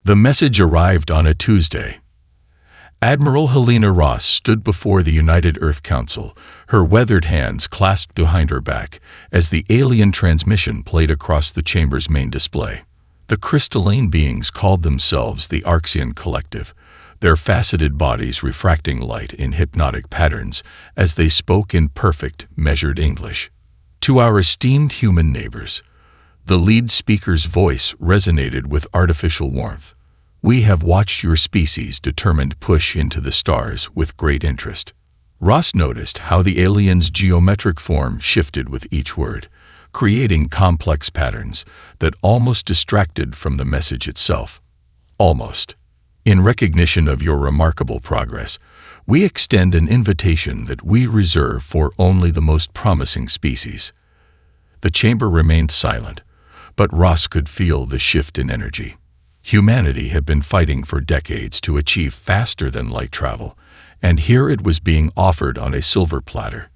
The message arrived on a Tuesday. Admiral Helena Ross stood before the United Earth Council, her weathered hands clasped behind her back, as the alien transmission played across the chamber's main display. The crystalline beings called themselves the Orcsian Collective, their faceted bodies refracting light in hypnotic patterns as they spoke in perfect, measured English. To our esteemed human neighbors, the lead speaker's voice resonated with artificial warmth. We have watched your species' determined push into the stars with great interest. Ross noticed how the alien's geometric form shifted with each word, creating complex patterns that almost distracted from the message itself. Almost. In recognition of your remarkable progress, we extend an invitation that we reserve for only the most promising species. The chamber remained silent, but Ross could feel the shift in energy. Humanity had been fighting for decades to achieve faster-than-light travel, and here it was being offered on a silver platter.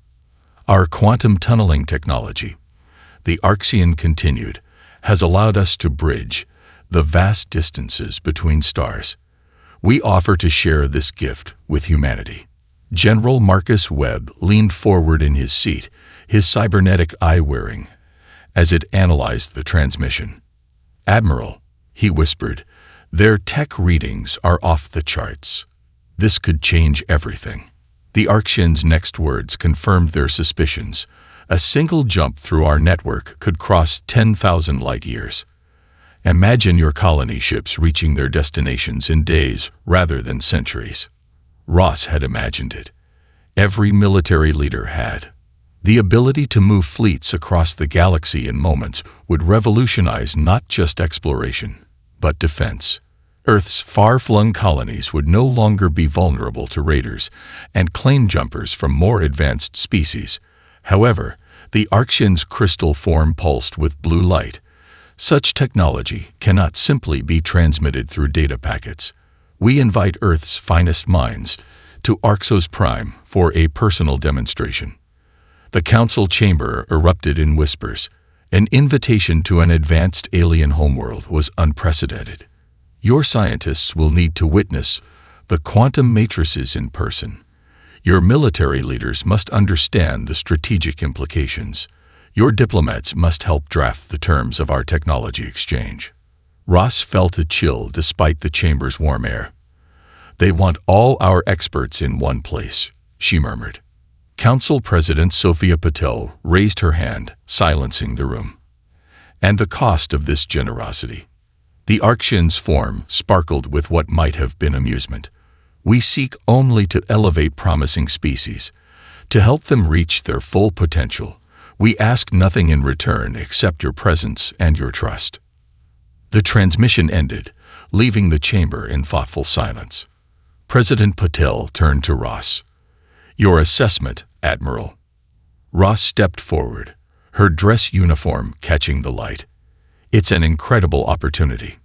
Our quantum tunneling technology, the Orcsian continued, has allowed us to bridge the vast distances between stars. We offer to share this gift with humanity. General Marcus Webb leaned forward in his seat, his cybernetic eye wearing, as it analyzed the transmission. "Admiral," he whispered, "their tech readings are off the charts. This could change everything." The Orcsians' next words confirmed their suspicions. A single jump through our network could cross 10,000 light-years. Imagine your colony ships reaching their destinations in days rather than centuries. Ross had imagined it. Every military leader had. The ability to move fleets across the galaxy in moments would revolutionize not just exploration, but defense. Earth's far-flung colonies would no longer be vulnerable to raiders and claim jumpers from more advanced species. However, the Orcsian's crystal form pulsed with blue light. Such technology cannot simply be transmitted through data packets. We invite Earth's finest minds to Orcsos Prime for a personal demonstration. The council chamber erupted in whispers. An invitation to an advanced alien homeworld was unprecedented. Your scientists will need to witness the quantum matrices in person. Your military leaders must understand the strategic implications. Your diplomats must help draft the terms of our technology exchange. Ross felt a chill despite the chamber's warm air. "They want all our experts in one place," she murmured. Council President Sophia Patel raised her hand, silencing the room. "And the cost of this generosity?" The Orcsian's form sparkled with what might have been amusement. "We seek only to elevate promising species, to help them reach their full potential. We ask nothing in return except your presence and your trust." The transmission ended, leaving the chamber in thoughtful silence. President Patel turned to Ross. "Your assessment, Admiral." Ross stepped forward, her dress uniform catching the light. "It's an incredible opportunity.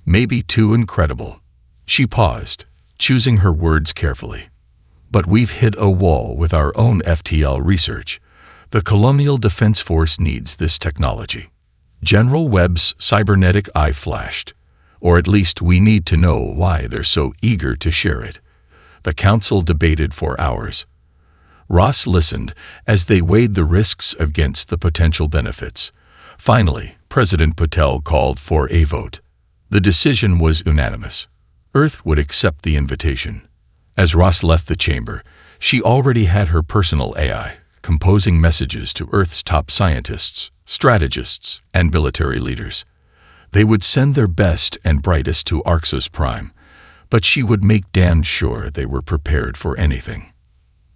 Maybe too incredible." She paused, choosing her words carefully. "But we've hit a wall with our own FTL research. The Colonial Defense Force needs this technology." General Webb's cybernetic eye flashed. "Or at least we need to know why they're so eager to share it." The council debated for hours. Ross listened as they weighed the risks against the potential benefits. Finally, President Patel called for a vote. The decision was unanimous. Earth would accept the invitation. As Ross left the chamber, she already had her personal AI, composing messages to Earth's top scientists, strategists, and military leaders. They would send their best and brightest to Orcsos Prime, but she would make damn sure they were prepared for anything.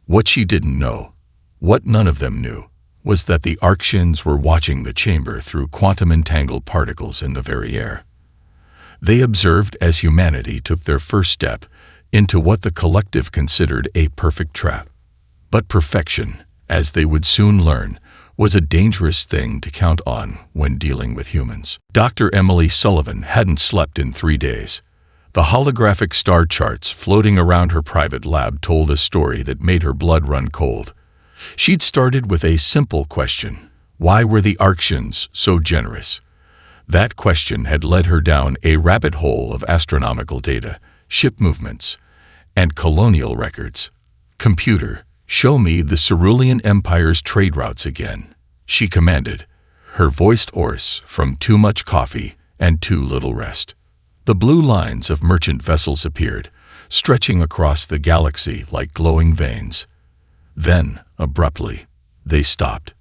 What she didn't know, what none of them knew, was that the Orcsians were watching the chamber through quantum-entangled particles in the very air. They observed as humanity took their first step into what the collective considered a perfect trap. But perfection, as they would soon learn, was a dangerous thing to count on when dealing with humans. Dr. Emily Sullivan hadn't slept in 3 days. The holographic star charts floating around her private lab told a story that made her blood run cold. She'd started with a simple question: why were the Orcsians so generous? That question had led her down a rabbit hole of astronomical data, ship movements, and colonial records. "Computer, show me the Cerulean Empire's trade routes again," she commanded, her voice hoarse from too much coffee and too little rest. The blue lines of merchant vessels appeared, stretching across the galaxy like glowing veins. Then, abruptly, they stopped.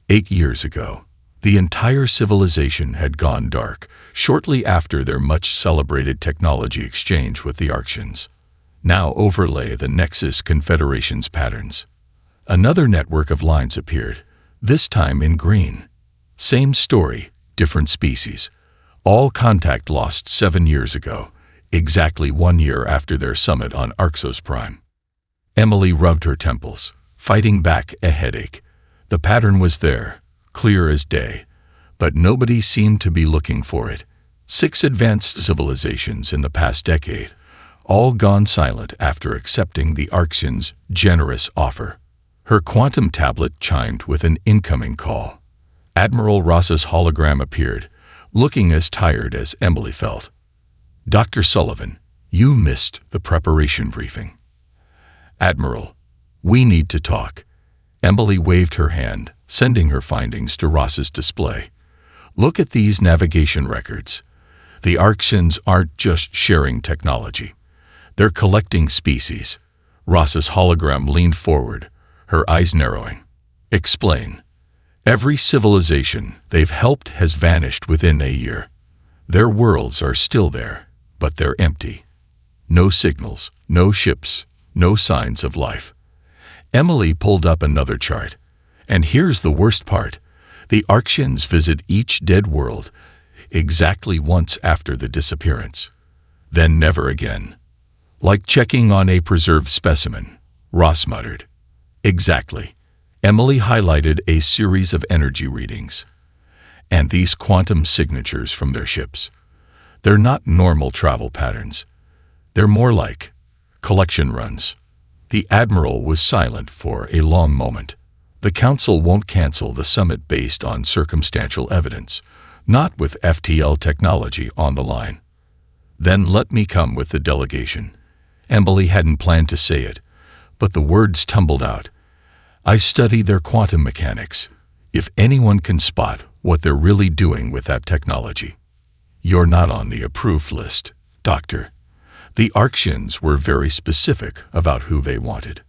8 years ago, the entire civilization had gone dark, shortly after their much-celebrated technology exchange with the Arctians. Now overlay the Nexus Confederation's patterns. Another network of lines appeared, this time in green. Same story, different species. All contact lost 7 years ago, exactly 1 year after their summit on Arxos Prime. Emily rubbed her temples, fighting back a headache. The pattern was there, clear as day, but nobody seemed to be looking for it. 6 advanced civilizations in the past decade, all gone silent after accepting the Arxians' generous offer. Her quantum tablet chimed with an incoming call. Admiral Ross's hologram appeared, looking as tired as Emily felt. "Dr. Sullivan, you missed the preparation briefing." "Admiral, we need to talk." Emily waved her hand, sending her findings to Ross's display. "Look at these navigation records. The Arxians aren't just sharing technology. They're collecting species." Ross's hologram leaned forward, her eyes narrowing. "Explain." "Every civilization they've helped has vanished within a year. Their worlds are still there, but they're empty. No signals, no ships, no signs of life." Emily pulled up another chart. "And here's the worst part. The Arxians visit each dead world exactly once after the disappearance. Then never again. Like checking on a preserved specimen," Ross muttered. "Exactly." Emily highlighted a series of energy readings. "And these quantum signatures from their ships. They're not normal travel patterns. They're more like collection runs." The Admiral was silent for a long moment. "The Council won't cancel the summit based on circumstantial evidence, not with FTL technology on the line." "Then let me come with the delegation." Emily hadn't planned to say it, but the words tumbled out. "I studied their quantum mechanics. If anyone can spot what they're really doing with that technology." "You're not on the approved list, Doctor." The Arxians were very specific about who they wanted.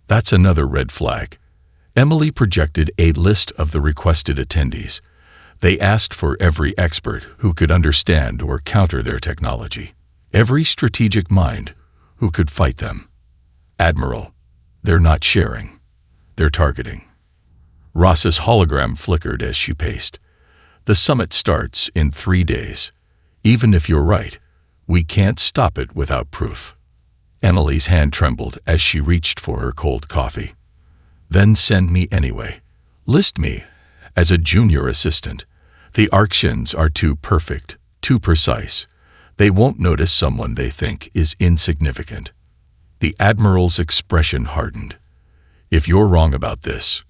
"That's another red flag." Emily projected a list of the requested attendees. They asked for every expert who could understand or counter their technology, every strategic mind who could fight them. "Admiral, they're not sharing. They're targeting." Ross's hologram flickered as she paced. "The summit starts in 3 days. Even if you're right, we can't stop it without proof." Emily's hand trembled as she reached for her cold coffee. "Then send me anyway. List me as a junior assistant. The Arxians are too perfect, too precise. They won't notice someone they think is insignificant." The Admiral's expression hardened. "If you're wrong about this,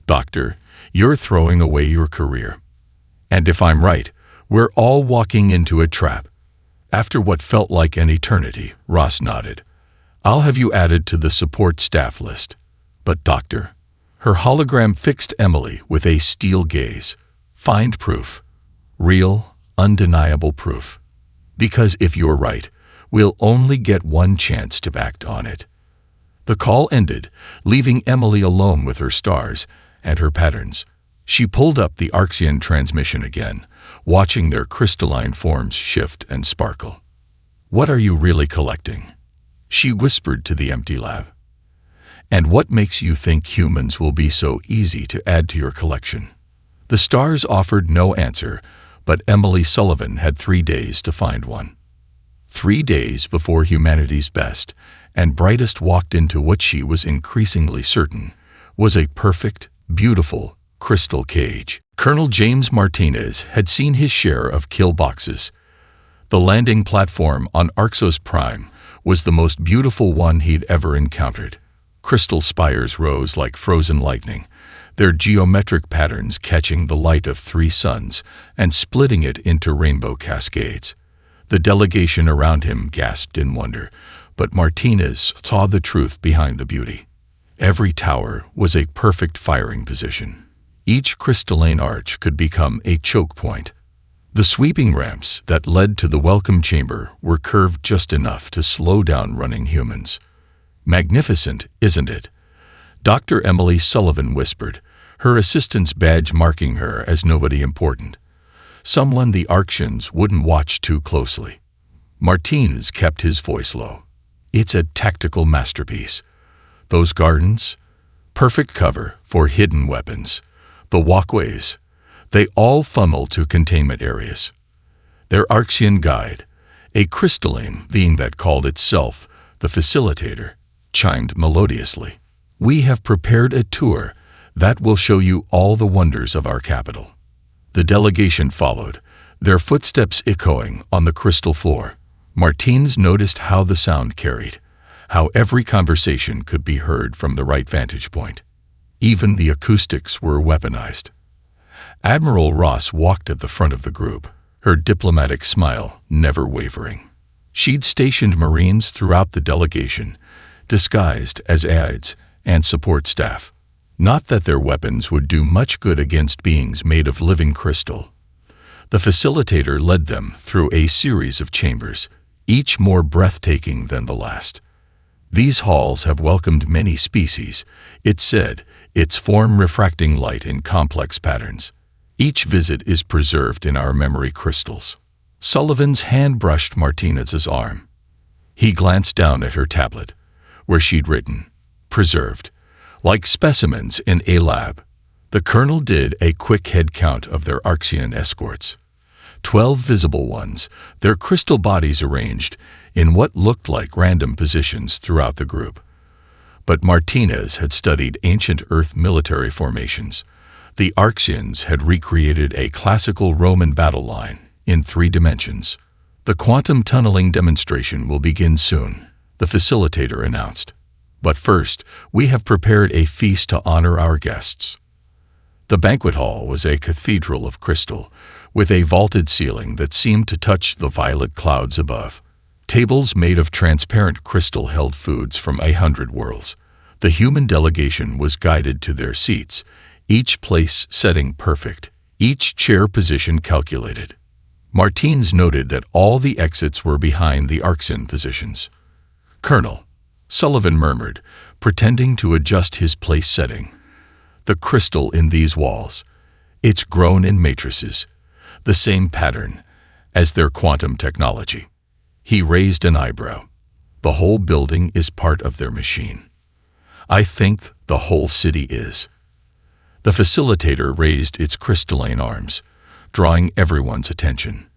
Doctor, you're throwing away your career. And if I'm right, we're all walking into a trap." After what felt like an eternity, Ross nodded. "I'll have you added to the support staff list." "But Doctor," her hologram fixed Emily with a steel gaze. "Find proof. Real, undeniable proof. Because if you're right, we'll only get one chance to act on it." The call ended, leaving Emily alone with her stars and her patterns. She pulled up the Arxian transmission again, watching their crystalline forms shift and sparkle. "What are you really collecting?" she whispered to the empty lab. "And what makes you think humans will be so easy to add to your collection?" The stars offered no answer, but Emily Sullivan had 3 days to find one. 3 days before humanity's best and brightest walked into what she was increasingly certain was a perfect, beautiful crystal cage. Colonel James Martinez had seen his share of kill boxes. The landing platform on Arxos Prime was the most beautiful one he'd ever encountered. Crystal spires rose like frozen lightning, their geometric patterns catching the light of 3 suns and splitting it into rainbow cascades. The delegation around him gasped in wonder, but Martinez saw the truth behind the beauty. Every tower was a perfect firing position. Each crystalline arch could become a choke point. The sweeping ramps that led to the welcome chamber were curved just enough to slow down running humans. "Magnificent, isn't it?" Dr. Emily Sullivan whispered, her assistant's badge marking her as nobody important. Someone the Orcs wouldn't watch too closely. Martinez kept his voice low. "It's a tactical masterpiece. Those gardens, perfect cover for hidden weapons. The walkways, they all funnel to containment areas. Their Arxian guide, a crystalline being that called itself the Facilitator, chimed melodiously. We have prepared a tour that will show you all the wonders of our capital." The delegation followed, their footsteps echoing on the crystal floor. Martinez noticed how the sound carried, how every conversation could be heard from the right vantage point. Even the acoustics were weaponized. Admiral Ross walked at the front of the group, her diplomatic smile never wavering. She'd stationed Marines throughout the delegation, disguised as aides and support staff. Not that their weapons would do much good against beings made of living crystal. The Facilitator led them through a series of chambers, each more breathtaking than the last. "These halls have welcomed many species," it said, its form refracting light in complex patterns. "Each visit is preserved in our memory crystals." Sullivan's hand brushed Martinez's arm. He glanced down at her tablet, where she'd written, "Preserved," like specimens in a lab. The colonel did a quick head count of their Arxian escorts. 12 visible ones, their crystal bodies arranged in what looked like random positions throughout the group. But Martinez had studied ancient Earth military formations. The Arxians had recreated a classical Roman battle line in 3 dimensions. "The quantum tunneling demonstration will begin soon," the Facilitator announced. "But first, we have prepared a feast to honor our guests." The banquet hall was a cathedral of crystal, with a vaulted ceiling that seemed to touch the violet clouds above. Tables made of transparent crystal held foods from 100 worlds. The human delegation was guided to their seats, each place setting perfect, each chair position calculated. Martinez noted that all the exits were behind the Arxian positions. "Colonel," Sullivan murmured, pretending to adjust his place setting. "The crystal in these walls, it's grown in matrices, the same pattern as their quantum technology." He raised an eyebrow. "The whole building is part of their machine." "I think the whole city is." The Facilitator raised its crystalline arms, drawing everyone's attention.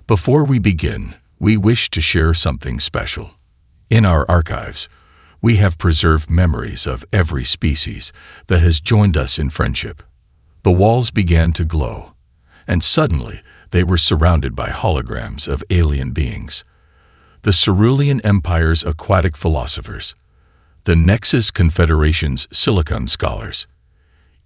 "Before we begin, we wish to share something special. In our archives, we have preserved memories of every species that has joined us in friendship." The walls began to glow, and suddenly they were surrounded by holograms of alien beings. The Cerulean Empire's aquatic philosophers, the Nexus Confederation's silicon scholars,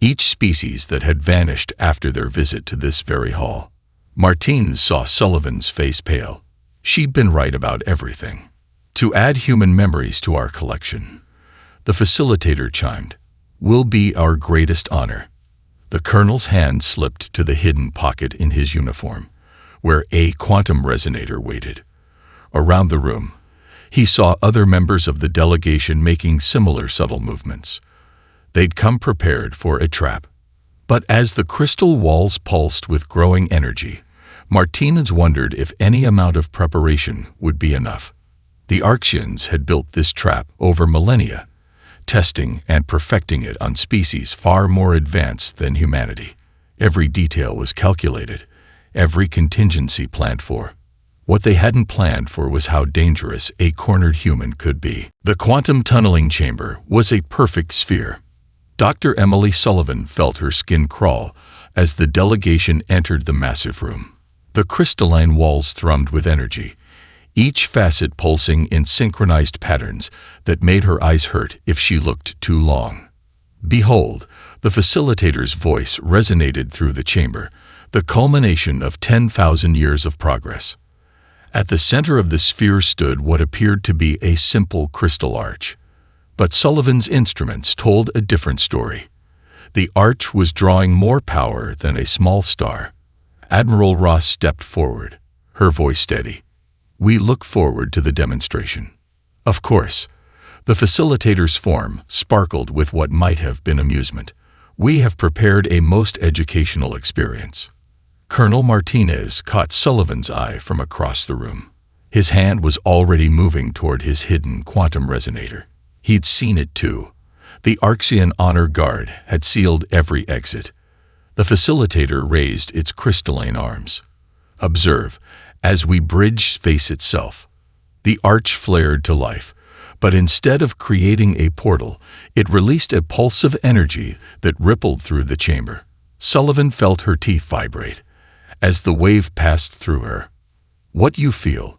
each species that had vanished after their visit to this very hall. Martinez saw Sullivan's face pale. She'd been right about everything. "To add human memories to our collection," the Facilitator chimed, "will be our greatest honor." The colonel's hand slipped to the hidden pocket in his uniform, where a quantum resonator waited. Around the room, he saw other members of the delegation making similar subtle movements. They'd come prepared for a trap. But as the crystal walls pulsed with growing energy, Martinez wondered if any amount of preparation would be enough. The Arxians had built this trap over millennia, testing and perfecting it on species far more advanced than humanity. Every detail was calculated, every contingency planned for. What they hadn't planned for was how dangerous a cornered human could be. The quantum tunneling chamber was a perfect sphere. Dr. Emily Sullivan felt her skin crawl as the delegation entered the massive room. The crystalline walls thrummed with energy, each facet pulsing in synchronized patterns that made her eyes hurt if she looked too long. "Behold, The facilitator's voice resonated through the chamber, the culmination of 10,000 years of progress. At the center of the sphere stood what appeared to be a simple crystal arch. But Sullivan's instruments told a different story. The arch was drawing more power than a small star. Admiral Ross stepped forward, her voice steady. "We look forward to the demonstration." Of course, the facilitator's form sparkled with what might have been amusement. "We have prepared a most educational experience." Colonel Martinez caught Sullivan's eye from across the room. His hand was already moving toward his hidden quantum resonator. He'd seen it too. The Arxian Honor Guard had sealed every exit. The facilitator raised its crystalline arms. "Observe, as we bridge space itself." The arch flared to life, but instead of creating a portal, it released a pulse of energy that rippled through the chamber. Sullivan felt her teeth vibrate as the wave passed through her. "What you feel?"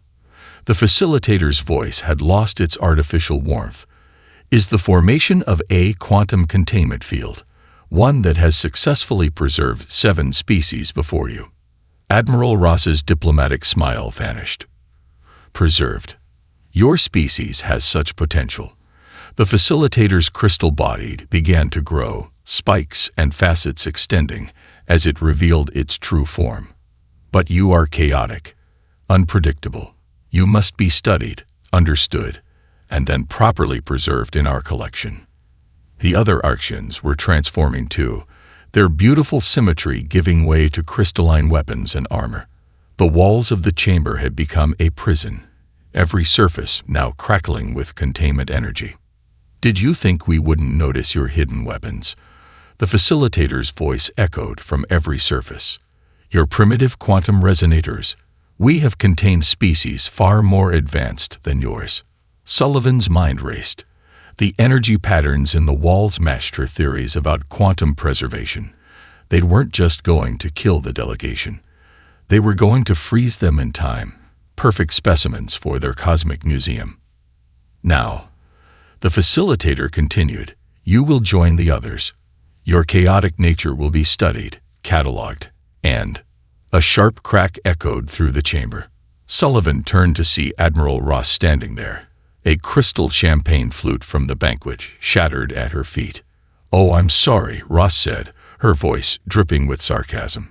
The facilitator's voice had lost its artificial warmth. "Is the formation of a quantum containment field, one that has successfully preserved 7 species before you." Admiral Ross's diplomatic smile vanished. "Preserved? Your species has such potential." The facilitator's crystal body began to grow, spikes and facets extending as it revealed its true form. "But you are chaotic, unpredictable. You must be studied, understood, and then properly preserved in our collection." The other Arxians were transforming too, their beautiful symmetry giving way to crystalline weapons and armor. The walls of the chamber had become a prison, every surface now crackling with containment energy. "Did you think we wouldn't notice your hidden weapons?" The facilitator's voice echoed from every surface. "Your primitive quantum resonators. We have contained species far more advanced than yours." Sullivan's mind raced. The energy patterns in the walls matched her theories about quantum preservation. They weren't just going to kill the delegation. They were going to freeze them in time, perfect specimens for their cosmic museum. "Now," the facilitator continued, "you will join the others. Your chaotic nature will be studied, catalogued, and—" A sharp crack echoed through the chamber. Sullivan turned to see Admiral Ross standing there. A crystal champagne flute from the banquet shattered at her feet. "Oh, I'm sorry," Ross said, her voice dripping with sarcasm.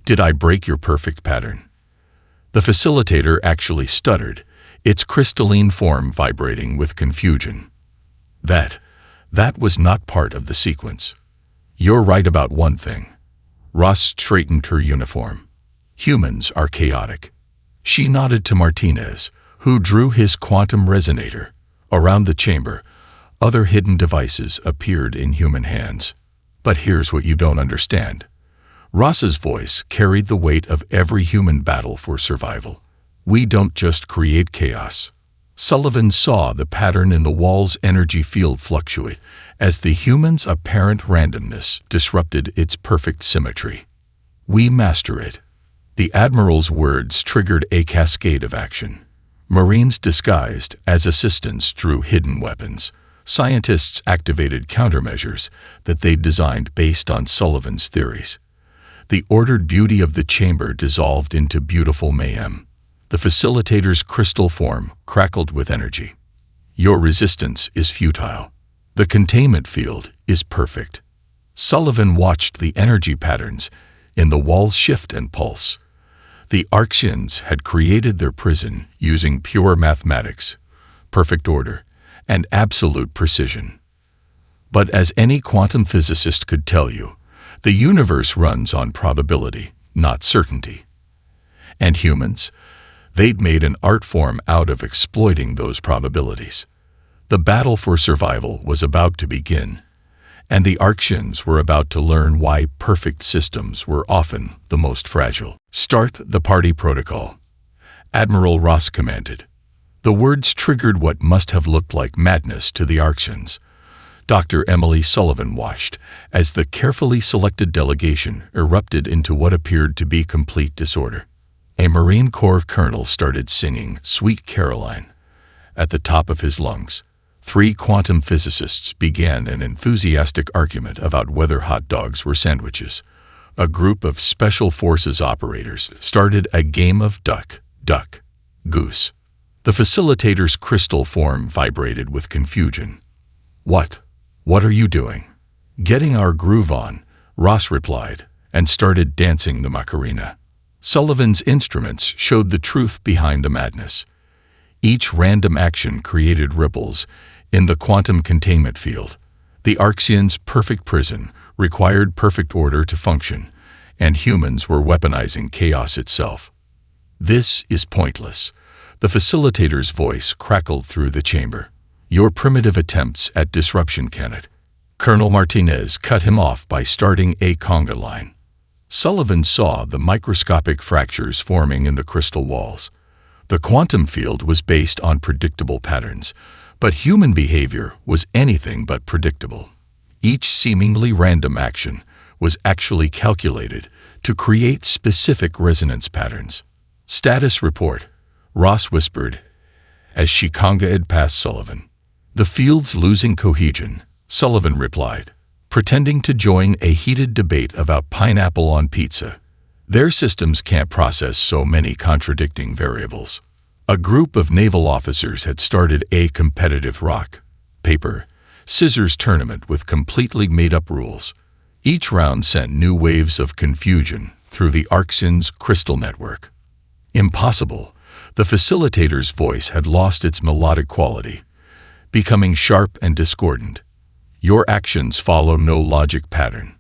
"Did I break your perfect pattern?" The facilitator actually stuttered, its crystalline form vibrating with confusion. That was not part of the sequence." "You're right about one thing." Ross straightened her uniform. "Humans are chaotic." She nodded to Martinez, who drew his quantum resonator. Around the chamber, other hidden devices appeared in human hands. "But here's what you don't understand." Ross's voice carried the weight of every human battle for survival. "We don't just create chaos." Sullivan saw the pattern in the wall's energy field fluctuate as the human's apparent randomness disrupted its perfect symmetry. "We master it." The Admiral's words triggered a cascade of action. Marines disguised as assistants drew hidden weapons. Scientists activated countermeasures that they'd designed based on Sullivan's theories. The ordered beauty of the chamber dissolved into beautiful mayhem. The facilitator's crystal form crackled with energy. "Your resistance is futile. The containment field is perfect." Sullivan watched the energy patterns in the walls shift and pulse. The Arxians had created their prison using pure mathematics, perfect order, and absolute precision. But as any quantum physicist could tell you, the universe runs on probability, not certainty. And humans? They'd made an art form out of exploiting those probabilities. The battle for survival was about to begin, and the Arxians were about to learn why perfect systems were often the most fragile. "Start the party protocol," Admiral Ross commanded. The words triggered what must have looked like madness to the Arxians. Dr. Emily Sullivan watched as the carefully selected delegation erupted into what appeared to be complete disorder. A Marine Corps colonel started singing "Sweet Caroline" at the top of his lungs. Three quantum physicists began an enthusiastic argument about whether hot dogs were sandwiches. A group of special forces operators started a game of duck, duck, goose. The facilitator's crystal form vibrated with confusion. What are you doing? Getting our groove on, Ross replied, and started dancing the Macarena. Sullivan's instruments showed the truth behind the madness. Each random action created ripples in the quantum containment field. The Arxians' perfect prison required perfect order to function, and humans were weaponizing chaos itself. This is pointless. The facilitator's voice crackled through the chamber. Your primitive attempts at disruption cannot. Colonel Martinez cut him off by starting a conga line. Sullivan saw the microscopic fractures forming in the crystal walls. The quantum field was based on predictable patterns, but human behavior was anything but predictable. Each seemingly random action was actually calculated to create specific resonance patterns. Status report, Ross whispered as she congaed past Sullivan. The field's losing cohesion, Sullivan replied, pretending to join a heated debate about pineapple on pizza. Their systems can't process so many contradicting variables. A group of naval officers had started a competitive rock, paper, scissors tournament with completely made-up rules. Each round sent new waves of confusion through the Arxians' crystal network. Impossible. The facilitator's voice had lost its melodic quality, becoming sharp and discordant. Your actions follow no logic pattern.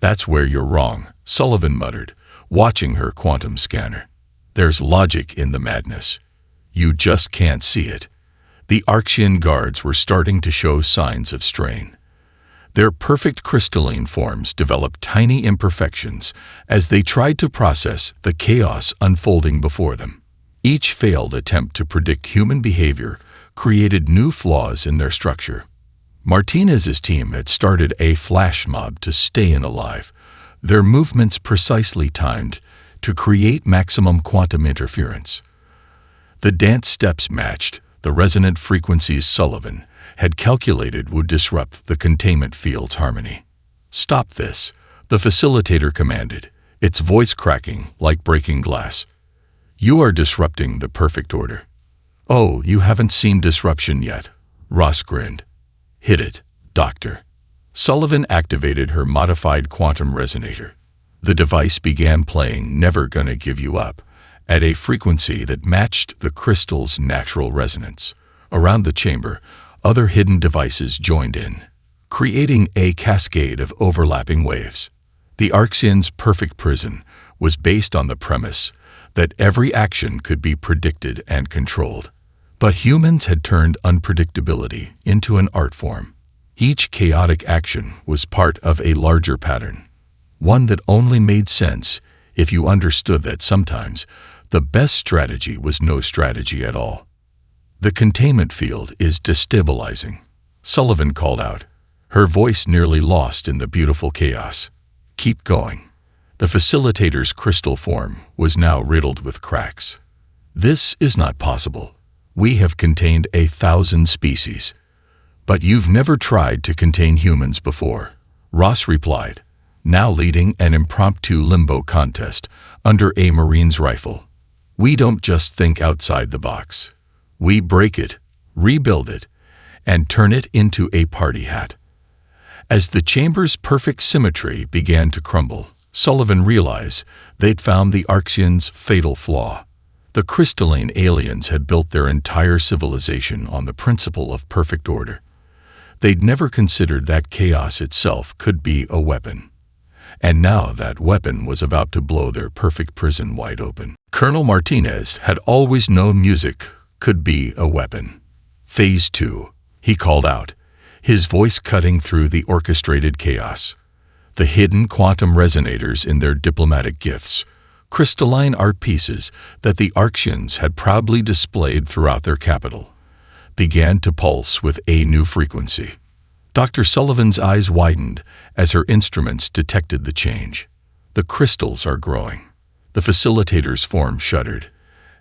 That's where you're wrong, Sullivan muttered, watching her quantum scanner. There's logic in the madness. You just can't see it. The Arxian guards were starting to show signs of strain. Their perfect crystalline forms developed tiny imperfections as they tried to process the chaos unfolding before them. Each failed attempt to predict human behavior created new flaws in their structure. Martinez's team had started a flash mob to stay alive, their movements precisely timed to create maximum quantum interference. The dance steps matched the resonant frequencies Sullivan had calculated would disrupt the containment field's harmony. Stop this, the facilitator commanded, its voice cracking like breaking glass. You are disrupting the perfect order. Oh, you haven't seen disruption yet, Ross grinned. Hit it, Doctor. Sullivan activated her modified quantum resonator. The device began playing Never Gonna Give You Up at a frequency that matched the crystal's natural resonance. Around the chamber, other hidden devices joined in, creating a cascade of overlapping waves. The Arxians' perfect prison was based on the premise that every action could be predicted and controlled. But humans had turned unpredictability into an art form. Each chaotic action was part of a larger pattern, one that only made sense if you understood that sometimes the best strategy was no strategy at all. The containment field is destabilizing, Sullivan called out, her voice nearly lost in the beautiful chaos. Keep going. The facilitator's crystal form was now riddled with cracks. This is not possible. We have contained 1,000 species. But you've never tried to contain humans before, Ross replied, now leading an impromptu limbo contest under a Marine's rifle. We don't just think outside the box. We break it, rebuild it, and turn it into a party hat. As the chamber's perfect symmetry began to crumble, Sullivan realized they'd found the Arxians' fatal flaw. The crystalline aliens had built their entire civilization on the principle of perfect order. They'd never considered that chaos itself could be a weapon. And now that weapon was about to blow their perfect prison wide open. Colonel Martinez had always known music could be a weapon. Phase 2, he called out, his voice cutting through the orchestrated chaos. The hidden quantum resonators in their diplomatic gifts, crystalline art pieces that the Arxians had proudly displayed throughout their capital, began to pulse with a new frequency. Dr. Sullivan's eyes widened as her instruments detected the change. The crystals are growing. The facilitator's form shuddered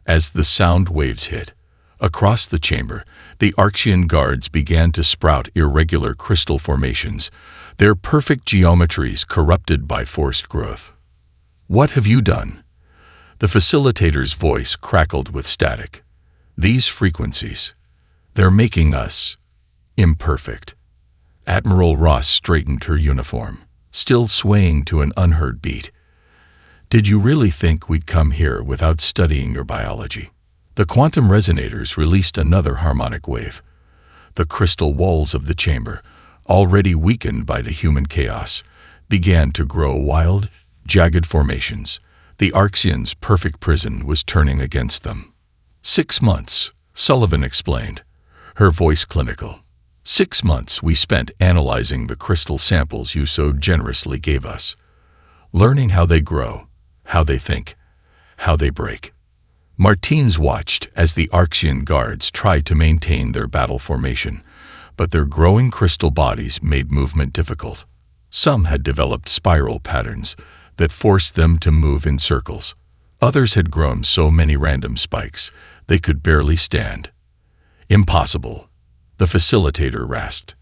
as the sound waves hit. Across the chamber, the Archean guards began to sprout irregular crystal formations, their perfect geometries corrupted by forced growth. "What have you done?" The facilitator's voice crackled with static. "These frequencies, they're making us imperfect." Admiral Ross straightened her uniform, still swaying to an unheard beat. "Did you really think we'd come here without studying your biology?" The quantum resonators released another harmonic wave. The crystal walls of the chamber, already weakened by the human chaos, began to grow wild, jagged formations. The Archean's perfect prison was turning against them. 6 months, Sullivan explained, her voice clinical. 6 months we spent analyzing the crystal samples you so generously gave us, learning how they grow, how they think, how they break. Martins watched as the Archean guards tried to maintain their battle formation, but their growing crystal bodies made movement difficult. Some had developed spiral patterns that forced them to move in circles. Others had grown so many random spikes they could barely stand. "Impossible," the facilitator rasped.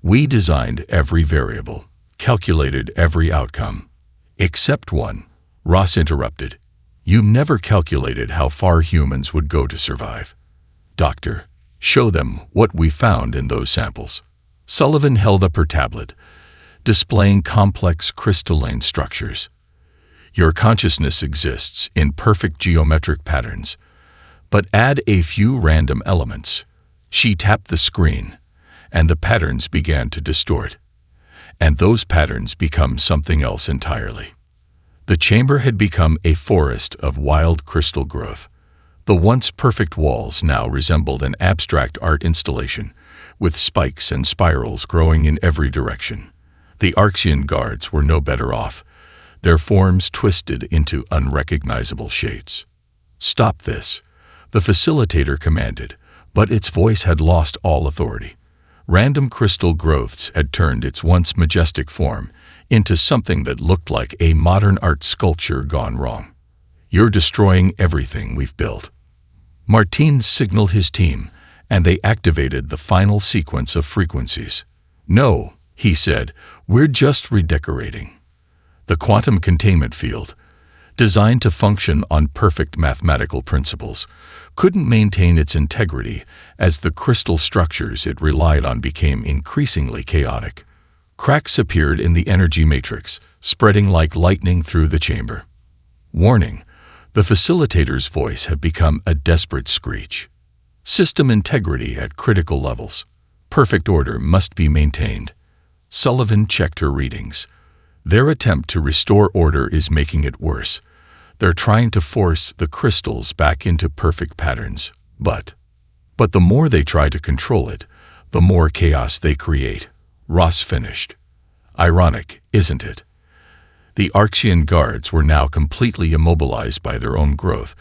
"We designed every variable, calculated every outcome." "Except one," Ross interrupted. "You never calculated how far humans would go to survive." "Doctor, show them what we found in those samples." Sullivan held up her tablet, displaying complex crystalline structures. "Your consciousness exists in perfect geometric patterns, but add a few random elements." She tapped the screen, and the patterns began to distort. And those patterns become something else entirely. The chamber had become a forest of wild crystal growth. The once perfect walls now resembled an abstract art installation, with spikes and spirals growing in every direction. The Archean guards were no better off, their forms twisted into unrecognizable shapes. "Stop this," the facilitator commanded, but its voice had lost all authority. Random crystal growths had turned its once majestic form into something that looked like a modern art sculpture gone wrong. "You're destroying everything we've built." Martins signaled his team, and they activated the final sequence of frequencies. "No," he said, "we're just redecorating." The quantum containment field, designed to function on perfect mathematical principles, couldn't maintain its integrity as the crystal structures it relied on became increasingly chaotic. Cracks appeared in the energy matrix, spreading like lightning through the chamber. "Warning," the facilitator's voice had become a desperate screech. "System integrity at critical levels. Perfect order must be maintained." Sullivan checked her readings. "Their attempt to restore order is making it worse. They're trying to force the crystals back into perfect patterns. But the more they try to control it, the more chaos they create." Ross finished. "Ironic, isn't it?" The Archean guards were now completely immobilized by their own growth.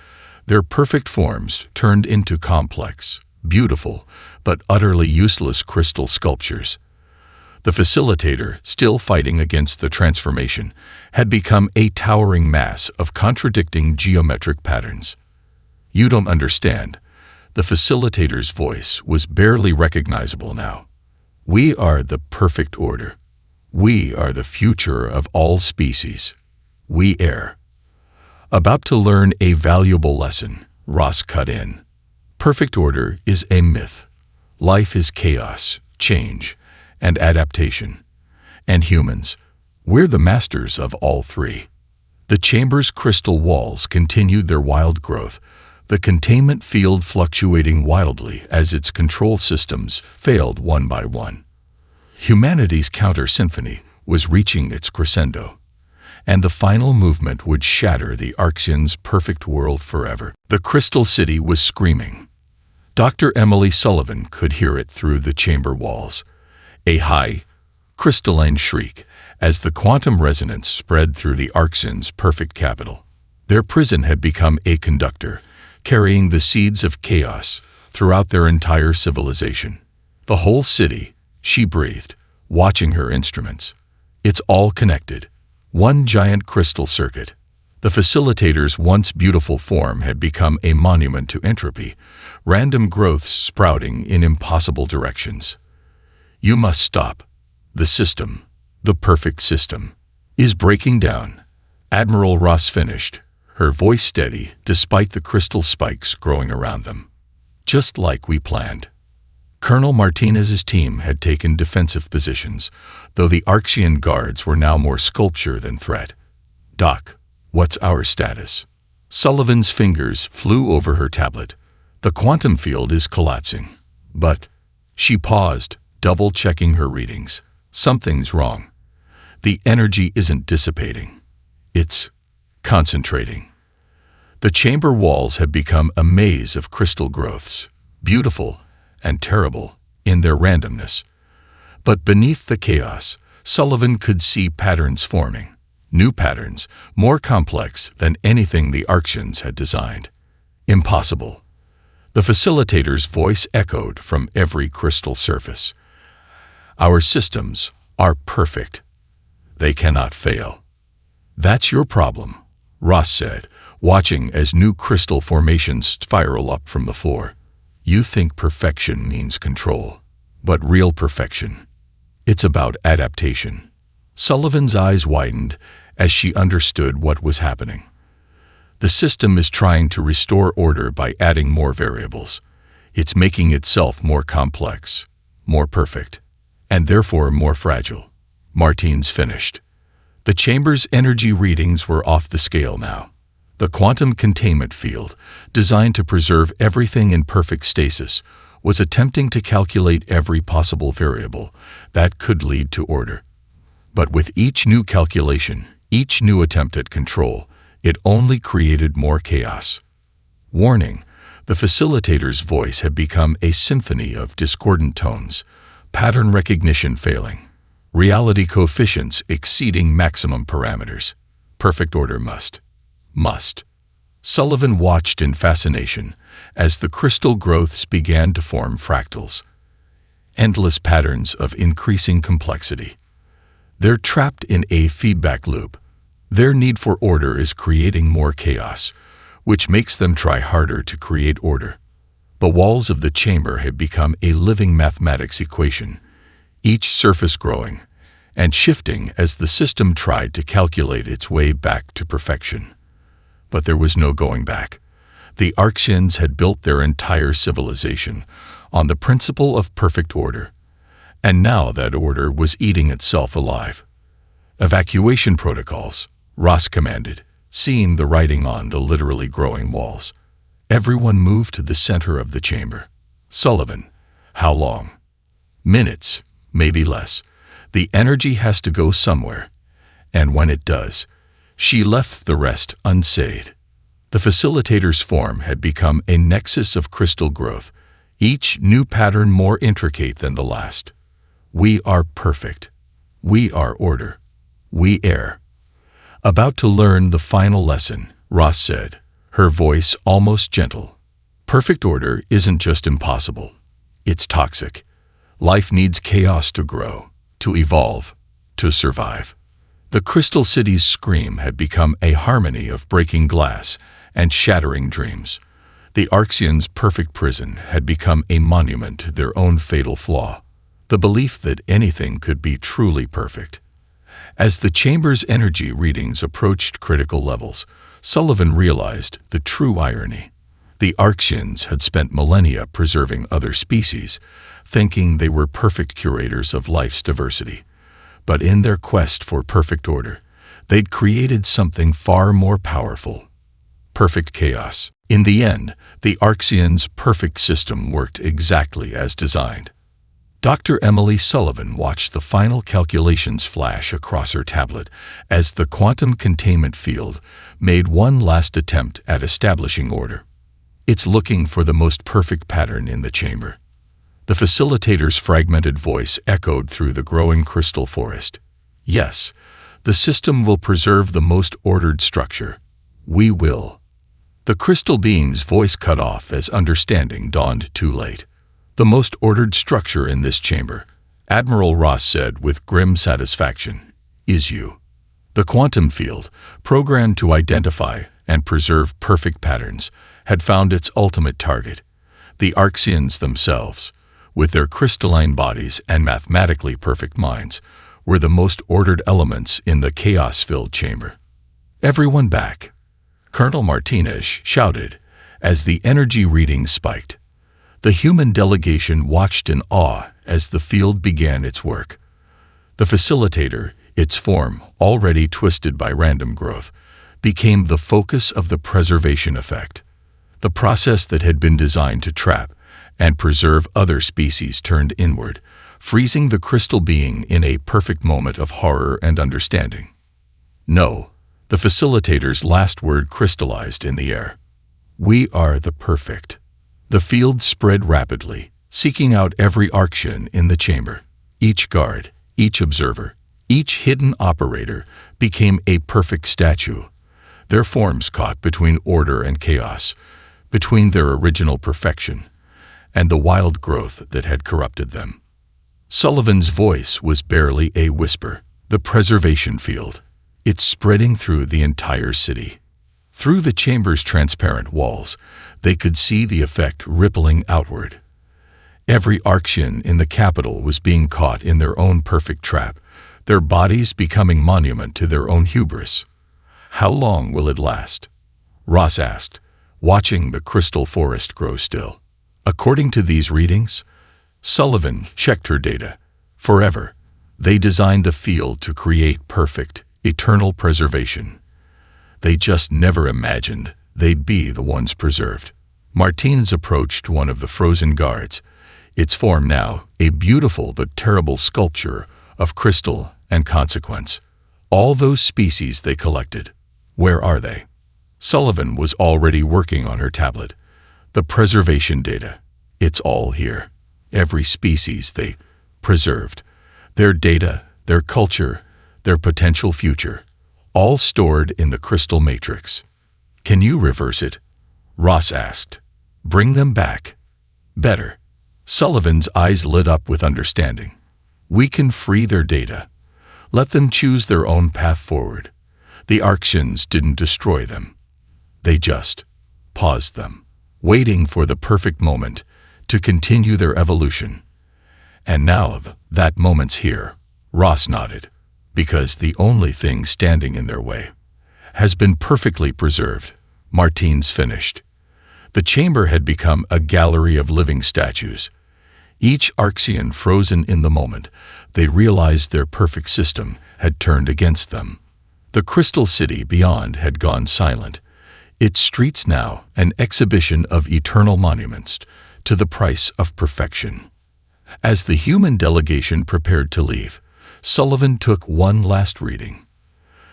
Their perfect forms turned into complex, beautiful, but utterly useless crystal sculptures. The facilitator, still fighting against the transformation, had become a towering mass of contradicting geometric patterns. "You don't understand." The facilitator's voice was barely recognizable now. "We are the perfect order. We are the future of all species. We err." About to learn a valuable lesson, Ross cut in. "Perfect order is a myth. Life is chaos, change, and adaptation. And humans, we're the masters of all three." The chamber's crystal walls continued their wild growth, the containment field fluctuating wildly as its control systems failed one by one. Humanity's counter-symphony was reaching its crescendo, and the final movement would shatter the Archean's perfect world forever. The Crystal City was screaming. Dr. Emily Sullivan could hear it through the chamber walls, a high, crystalline shriek as the quantum resonance spread through the Archean's perfect capital. Their prison had become a conductor, carrying the seeds of chaos throughout their entire civilization. "The whole city," she breathed, watching her instruments. "It's all connected. One giant crystal circuit." The facilitator's once beautiful form had become a monument to entropy, random growths sprouting in impossible directions. You must stop. The system, the perfect system, is breaking down. Admiral Ross finished, her voice steady despite the crystal spikes growing around them. Just like we planned. Colonel Martinez's team had taken defensive positions, though the Arxian guards were now more sculpture than threat. Doc, what's our status? Sullivan's fingers flew over her tablet. The quantum field is collapsing. But she paused, double-checking her readings. Something's wrong. The energy isn't dissipating. It's concentrating. The chamber walls had become a maze of crystal growths, beautiful and terrible in their randomness. But beneath the chaos, Sullivan could see patterns forming, new patterns, more complex than anything the Arxians had designed. Impossible. The facilitator's voice echoed from every crystal surface. Our systems are perfect. They cannot fail. That's your problem, Ross said, watching as new crystal formations spiral up from the floor. You think perfection means control, but real perfection, it's about adaptation. Sullivan's eyes widened as she understood what was happening. The system is trying to restore order by adding more variables. It's making itself more complex, more perfect, and therefore more fragile. Martins finished. The chamber's energy readings were off the scale now. The quantum containment field, designed to preserve everything in perfect stasis, was attempting to calculate every possible variable that could lead to order. But with each new calculation, each new attempt at control, it only created more chaos. Warning, the facilitator's voice had become a symphony of discordant tones, pattern recognition failing, reality coefficients exceeding maximum parameters. Perfect order must. Sullivan watched in fascination as the crystal growths began to form fractals. Endless patterns of increasing complexity. They're trapped in a feedback loop. Their need for order is creating more chaos, which makes them try harder to create order. The walls of the chamber had become a living mathematics equation, each surface growing and shifting as the system tried to calculate its way back to perfection. But there was no going back. The Arxians had built their entire civilization on the principle of perfect order, and now that order was eating itself alive. Evacuation protocols, Ross commanded, seeing the writing on the literally growing walls. Everyone moved to the center of the chamber. Sullivan, how long? Minutes, maybe less. The energy has to go somewhere, and when it does, she left the rest unsayed. The facilitator's form had become a nexus of crystal growth, each new pattern more intricate than the last. We are perfect. We are order. We err. About to learn the final lesson, Ross said, her voice almost gentle. Perfect order isn't just impossible. It's toxic. Life needs chaos to grow, to evolve, to survive. The Crystal City's scream had become a harmony of breaking glass and shattering dreams. The Arxians' perfect prison had become a monument to their own fatal flaw, the belief that anything could be truly perfect. As the chamber's energy readings approached critical levels, Sullivan realized the true irony. The Arxians had spent millennia preserving other species, thinking they were perfect curators of life's diversity. But in their quest for perfect order, they'd created something far more powerful. Perfect chaos. In the end, the Arxians' perfect system worked exactly as designed. Dr. Emily Sullivan watched the final calculations flash across her tablet as the quantum containment field made one last attempt at establishing order. It's looking for the most perfect pattern in the chamber. The facilitator's fragmented voice echoed through the growing crystal forest. Yes, the system will preserve the most ordered structure. We will. The crystal being's voice cut off as understanding dawned too late. The most ordered structure in this chamber, Admiral Ross said with grim satisfaction, is you. The quantum field, programmed to identify and preserve perfect patterns, had found its ultimate target. The Arxians themselves, with their crystalline bodies and mathematically perfect minds, were the most ordered elements in the chaos-filled chamber. "Everyone back!" Colonel Martinez shouted as the energy readings spiked. The human delegation watched in awe as the field began its work. The facilitator, its form already twisted by random growth, became the focus of the preservation effect. The process that had been designed to trap and preserve other species turned inward, freezing the crystal being in a perfect moment of horror and understanding. "No," the facilitator's last word crystallized in the air. "We are the perfect." The field spread rapidly, seeking out every Arxian in the chamber. Each guard, each observer, each hidden operator became a perfect statue, their forms caught between order and chaos, between their original perfection and the wild growth that had corrupted them. Sullivan's voice was barely a whisper. The preservation field. It's spreading through the entire city. Through the chamber's transparent walls, they could see the effect rippling outward. Every Arxian in the capital was being caught in their own perfect trap, their bodies becoming monument to their own hubris. "How long will it last?" Ross asked, watching the crystal forest grow still. According to these readings, Sullivan checked her data. Forever. They designed the field to create perfect, eternal preservation. They just never imagined they'd be the ones preserved. Martinez approached one of the frozen guards, its form now a beautiful but terrible sculpture of crystal and consequence. "All those species they collected, where are they?" Sullivan was already working on her tablet. "The preservation data. It's all here. Every species they preserved. Their data, their culture, their potential future, all stored in the crystal matrix." "Can you reverse it?" Ross asked. "Bring them back." "Better." Sullivan's eyes lit up with understanding. "We can free their data. Let them choose their own path forward. The Arxians didn't destroy them. They just paused them, waiting for the perfect moment to continue their evolution. And now that moment's here." Ross nodded. "Because the only thing standing in their way has been perfectly preserved." Martinez finished. The chamber had become a gallery of living statues. Each Arxian frozen in the moment they realized their perfect system had turned against them. The crystal city beyond had gone silent, its streets now an exhibition of eternal monuments to the price of perfection. As the human delegation prepared to leave, Sullivan took one last reading.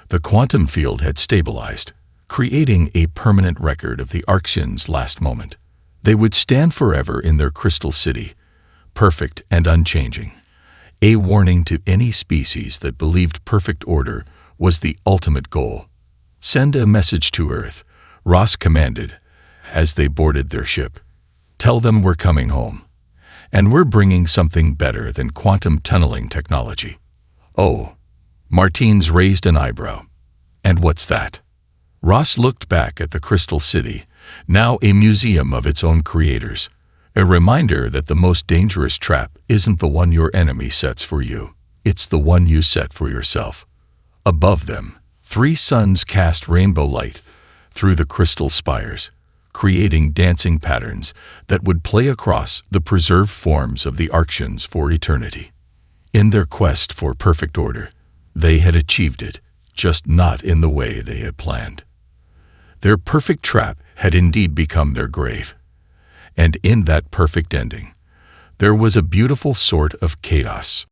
The quantum field had stabilized, creating a permanent record of the Arxians' last moment. They would stand forever in their crystal city, perfect and unchanging. A warning to any species that believed perfect order was the ultimate goal. "Send a message to Earth," Ross commanded as they boarded their ship. "Tell them we're coming home. And we're bringing something better than quantum tunneling technology." "Oh." Martinez raised an eyebrow. "And what's that?" Ross looked back at the crystal city, now a museum of its own creators. A reminder that the most dangerous trap isn't the one your enemy sets for you. It's the one you set for yourself. Above them, 3 suns cast rainbow light through the crystal spires, creating dancing patterns that would play across the preserved forms of the Arxians for eternity. In their quest for perfect order, they had achieved it, just not in the way they had planned. Their perfect trap had indeed become their grave. And in that perfect ending, there was a beautiful sort of chaos.